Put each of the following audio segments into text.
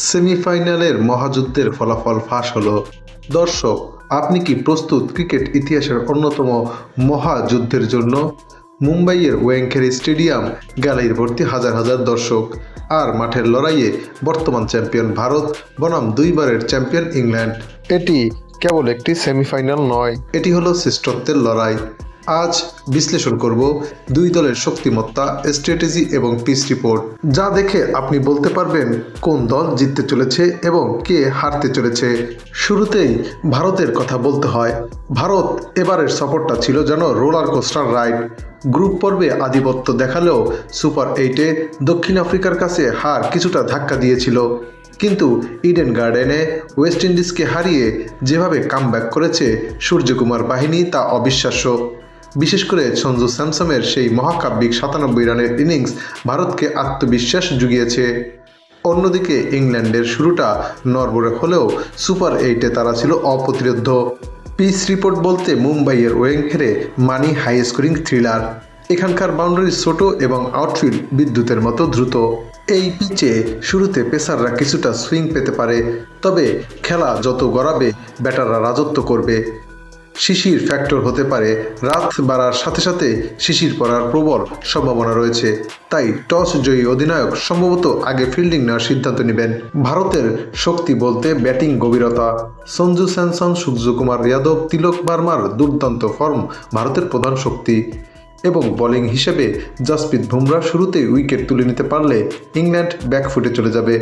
সেমিফাইনালের মহাযুদ্ধের ফলাফল ফাঁস হলো। দর্শক, আপনি কি প্রস্তুত ক্রিকেট ইতিহাসের অন্যতম মহাযুদ্ধের জন্য? মুম্বাইয়ের ওয়াংখেড়ে স্টেডিয়াম, গ্যালারি ভর্তি হাজার হাজার দর্শক, আর মাঠের লড়াইয়ে বর্তমান চ্যাম্পিয়ন ভারত বনাম দুইবারের চ্যাম্পিয়ন ইংল্যান্ড। এটি কেবল একটি সেমিফাইনাল নয়, এটি হলো শ্রেষ্ঠত্বের লড়াই। আজ বিশ্লেষণ করব দুই দলের শক্তিমত্তা, স্ট্র্যাটেজি এবং পিচ রিপোর্ট, যা দেখে আপনি বলতে পারবেন কোন দল জিততে চলেছে এবং কে হারতে চলেছে। শুরুতেই ভারতের কথা বলতে হয়। ভারত এবারের সফরটা ছিল যেন রোলার কোস্টার রাইড। গ্রুপ পর্বে আধিপত্য দেখালেও সুপার 8-এ দক্ষিণ আফ্রিকার কাছে হার কিছুটা ধাক্কা দিয়েছিল, কিন্তু ইডেন গার্ডেনে ওয়েস্ট ইন্ডিজকে হারিয়ে যেভাবে কামব্যাক করেছে সূর্যকুমার বাহিনী তা অবিশ্বাস্য। বিশেষ করে সঞ্জু স্যামসনের সেই মহাকাব্যিক 97 রানের ইনিংস ভারতকে আত্মবিশ্বাস জুগিয়েছে। অন্যদিকে ইংল্যান্ডের শুরুটা নড়বড়ে হলেও সুপার 8-এ তারা ছিল অপ্রতিরোধ্য। পিচ রিপোর্ট বলতে মুম্বাইয়ের ওয়াংখেড়ে মানি হাই স্কোরিং থ্রিলার। এখানকার বাউন্ডারি ছোট এবং আউটফিল্ড বিদ্যুতের মতো দ্রুত। এই পিচে শুরুতে পেসাররা কিছুটা সুইং পেতে পারে, তবে খেলা যত গড়াবে ব্যাটাররা রাজত্ব করবে। শিশির ফ্যাক্টর হতে পারে, রাত বাড়ার সাথে সাথে শিশির পড়ার প্রবল সম্ভাবনা রয়েছে, তাই টস জয়ী অধিনায়ক সম্ভবত আগে ফিল্ডিং নেওয়ার সিদ্ধান্ত নেবেন। ভারতের শক্তি বলতে ব্যাটিং গভীরতা। সঞ্জু স্যামসন, সূর্যকুমার যাদব, তিলক ভার্মার দুর্দান্ত ফর্ম ভারতের প্রধান শক্তি, এবং বোলিং হিসেবে জাসপ্রীত বুমরা শুরুতেই উইকেট তুলে নিতে পারলে ইংল্যান্ড ব্যাকফুটে চলে যাবে।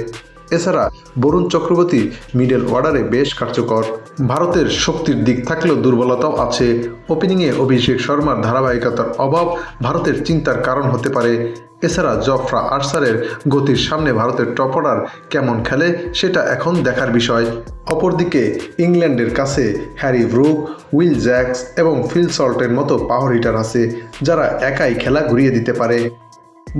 এছাড়া বরুণ চক্রবর্তী মিডল অর্ডারে বেশ কার্যকর। ভারতের শক্তির দিক থাকলেও দুর্বলতাও আছে। ওপেনিংয়ে অভিষেক শর্মার ধারাবাহিকতার অভাব ভারতের চিন্তার কারণ হতে পারে। এছাড়া জফরা আর্চারের গতির সামনে ভারতের টপ অর্ডার কেমন খেলে সেটা এখন দেখার বিষয়। অপরদিকে ইংল্যান্ডের কাছে হ্যারি ব্রুক, উইল জ্যাক্স এবং ফিল সল্টের মতো পাওয়ার হিটার আছে, যারা একাই খেলা ঘুরিয়ে দিতে পারে।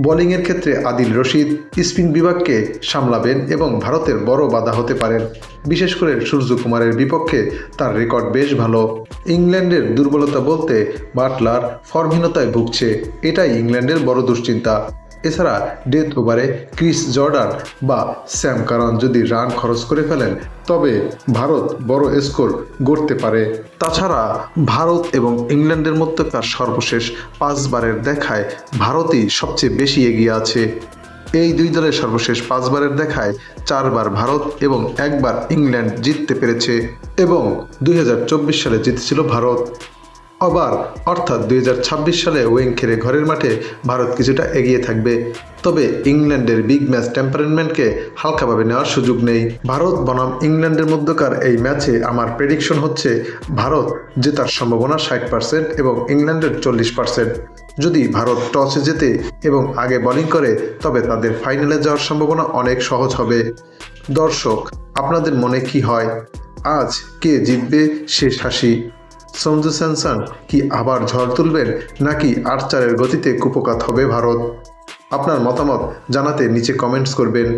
বোলিংয়ের ক্ষেত্রে আদিল রশিদ স্পিন বিভাগকে সামলাবেন এবং ভারতের বড় বাধা হতে পারেন। বিশেষ করে সূর্যকুমারের বিপক্ষে তার রেকর্ড বেশ ভালো। ইংল্যান্ডের দুর্বলতা বলতে বাটলার ফর্মহীনতায় ভুগছে, এটাই ইংল্যান্ডের বড় দুশ্চিন্তা। এছাড়া ডেথ ওভারে ক্রিস জর্ডান বা স্যাম কারন যদি রান খরচ করে ফেলেন, তবে ভারত বড় স্কোর গড়তে পারে। তাছাড়া ভারত এবং ইংল্যান্ডের মধ্যকার সর্বশেষ 5 বারের দেখায় ভারতই সবচেয়ে বেশি এগিয়ে আছে। এই দুই দলের সর্বশেষ 5 বারের দেখায় 4 বার ভারত এবং 1 বার ইংল্যান্ড জিততে পেরেছে, এবং 2024 সালে জিতেছিল ভারত। আবার অর্থাৎ 2026 সালে ওয়াংখেড়ে ঘরের মাঠে ভারত কিছুটা এগিয়ে থাকবে, তবে ইংল্যান্ডের বিগ ম্যাচ টেম্পারমেন্টকে হালকাভাবে নেওয়ার সুযোগ নেই। ভারত বনাম ইংল্যান্ডের মধ্যকার এই ম্যাচে আমার প্রেডিকশন হচ্ছে ভারত জেতার সম্ভাবনা 60% এবং ইংল্যান্ডের 40%। যদি ভারত টসে জেতে এবং আগে বোলিং করে, তবে তাদের ফাইনালে যাওয়ার সম্ভাবনা অনেক সহজ হবে। দর্শক, আপনাদের মনে কি হয়? আজ কে জিতবে শেষ হাসি? সঞ্জু স্যামসন কি আবার ঝড় তুলবেন, নাকি আর্চারের গতিতে কুপোকাত হবে ভারত? আপনার মতামত জানাতে নিচে কমেন্টস করবেন।